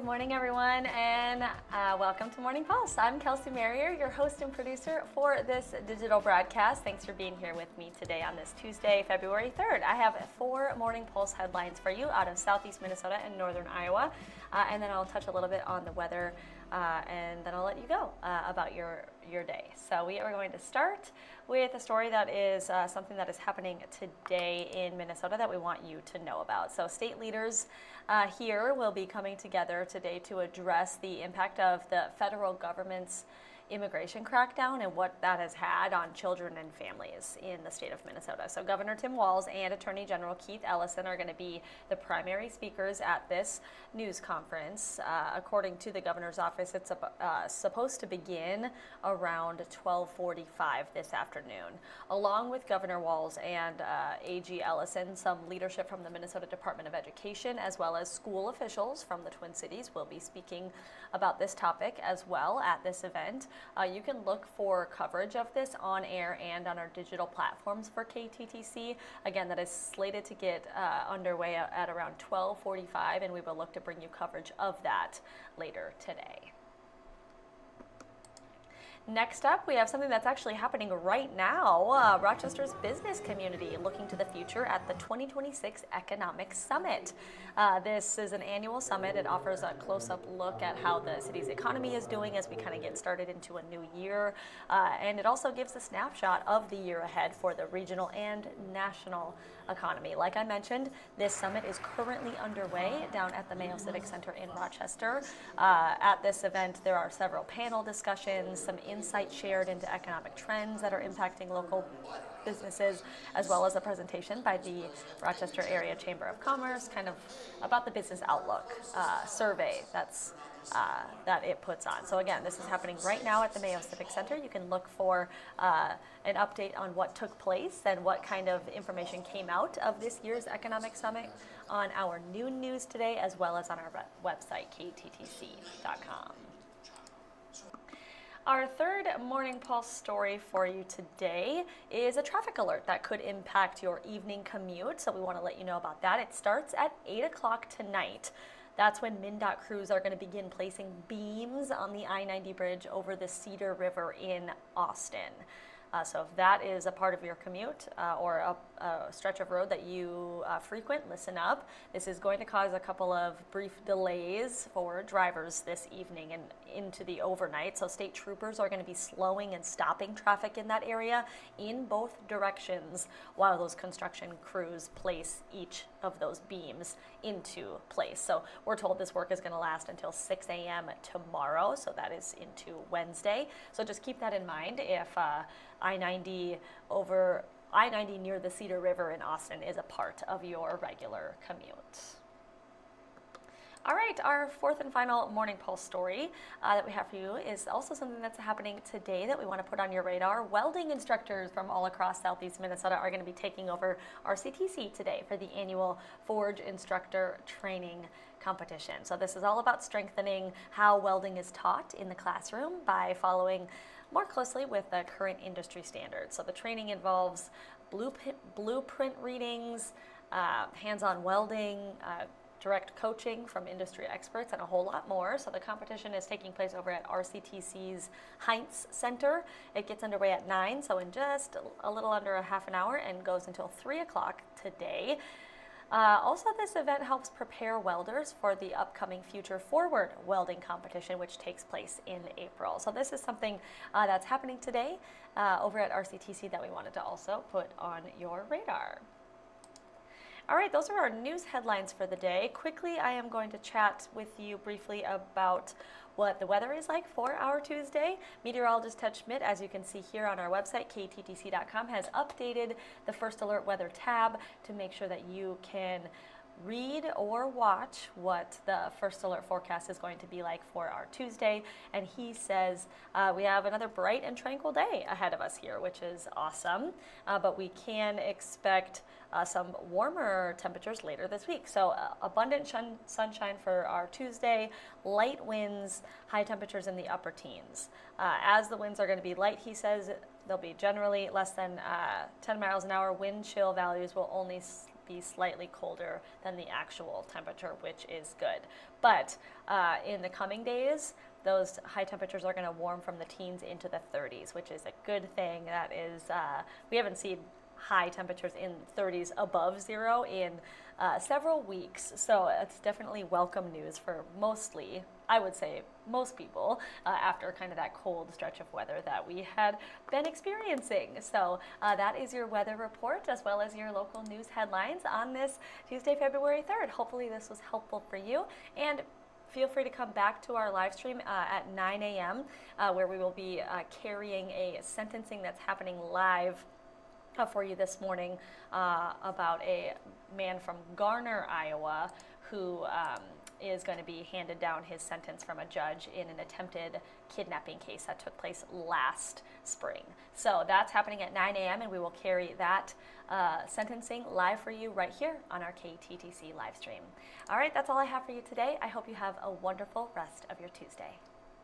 Good morning, everyone, and welcome to Morning Pulse. I'm Kelsey Marier, your host and producer for this digital broadcast. Thanks for being here with me today on this Tuesday, February 3rd. I have 4 Morning Pulse headlines for you out of southeast Minnesota and northern Iowa, and then I'll touch a little bit on the weather, and then I'll let you go about your day. So we are going to start with a story that is something that is happening today in Minnesota that we want you to know about. So state leaders here will be coming together today to address the impact of the federal government's immigration crackdown and what that has had on children and families in the state of Minnesota. So Governor Tim Walz and Attorney General Keith Ellison are going to be the primary speakers at this news conference. According to the governor's office, it's supposed to begin around 12:45 this afternoon. Along with Governor Walz and AG Ellison, some leadership from the Minnesota Department of Education as well as school officials from the Twin Cities will be speaking about this topic as well at this event. You can look for coverage of this on air and on our digital platforms for KTTC. Again, that is slated to get underway at around 12:45, and we will look to bring you coverage of that later today. Next up, we have something that's actually happening right now. Rochester's business community looking to the future at the 2026 Economic Summit. This is an annual summit. It offers a close-up look at how the city's economy is doing as we kind of get started into a new year. And it also gives a snapshot of the year ahead for the regional and national economy. Like I mentioned, this summit is currently underway down at the Mayo Civic Center in Rochester. At this event, there are several panel discussions, some insight shared into economic trends that are impacting local businesses, as well as a presentation by the Rochester Area Chamber of Commerce, kind of about the business outlook survey that it puts on. So again, this is happening right now at the Mayo Civic Center. You can look for an update on what took place and what kind of information came out of this year's Economic Summit on our noon news today, as well as on our website, kttc.com. Our third Morning Pulse story for you today is a traffic alert that could impact your evening commute, so we want to let you know about that. It starts at 8 o'clock tonight. That's when MnDOT crews are going to begin placing beams on the I-90 bridge over the Cedar River in Austin. So if that is a part of your commute or a stretch of road that you frequent, listen up. This is going to cause a couple of brief delays for drivers this evening and into the overnight. So state troopers are going to be slowing and stopping traffic in that area in both directions while those construction crews place each of those beams into place. So we're told this work is going to last until 6 a.m. tomorrow, so that is into Wednesday. So just keep that in mind if I-90 near the Cedar River in Austin is a part of your regular commute. All right, our fourth and final Morning Pulse story that we have for you is also something that's happening today that we want to put on your radar. Welding instructors from all across southeast Minnesota are going to be taking over RCTC today for the annual Forge Instructor Training Competition. So this is all about strengthening how welding is taught in the classroom by following more closely with the current industry standards. So the training involves blueprint readings, hands-on welding, direct coaching from industry experts, and a whole lot more. So the competition is taking place over at RCTC's Heinz Center. It gets underway at 9, so in just a little under a half an hour, and goes until 3 o'clock today. Also, this event helps prepare welders for the upcoming Future Forward welding competition, which takes place in April. So this is something that's happening today over at RCTC that we wanted to also put on your radar. All right, those are our news headlines for the day. Quickly, I am going to chat with you briefly about what the weather is like for our Tuesday. Meteorologist Ted Schmidt, as you can see here on our website, kttc.com, has updated the First Alert Weather tab to make sure that you can read or watch what the First Alert forecast is going to be like for our Tuesday. And he says we have another bright and tranquil day ahead of us here, which is awesome. But we can expect some warmer temperatures later this week. So abundant sunshine for our Tuesday, light winds, high temperatures in the upper teens. As the winds are going to be light, he says they'll be generally less than 10 miles an hour. Wind chill values will only be slightly colder than the actual temperature, which is good. But in the coming days, those high temperatures are going to warm from the teens into the 30s, which is a good thing. That is, we haven't seen high temperatures in 30s above zero in several weeks. So it's definitely welcome news for mostly, I would say, most people after kind of that cold stretch of weather that we had been experiencing. So that is your weather report as well as your local news headlines on this Tuesday, February 3rd. Hopefully this was helpful for you. And feel free to come back to our live stream at 9 a.m. Where we will be carrying a sentencing that's happening live for you this morning about a man from Garner, Iowa, who is going to be handed down his sentence from a judge in an attempted kidnapping case that took place last spring. So that's happening at 9 a.m. and we will carry that sentencing live for you right here on our KTTC live stream. All right, that's all I have for you today. I hope you have a wonderful rest of your Tuesday.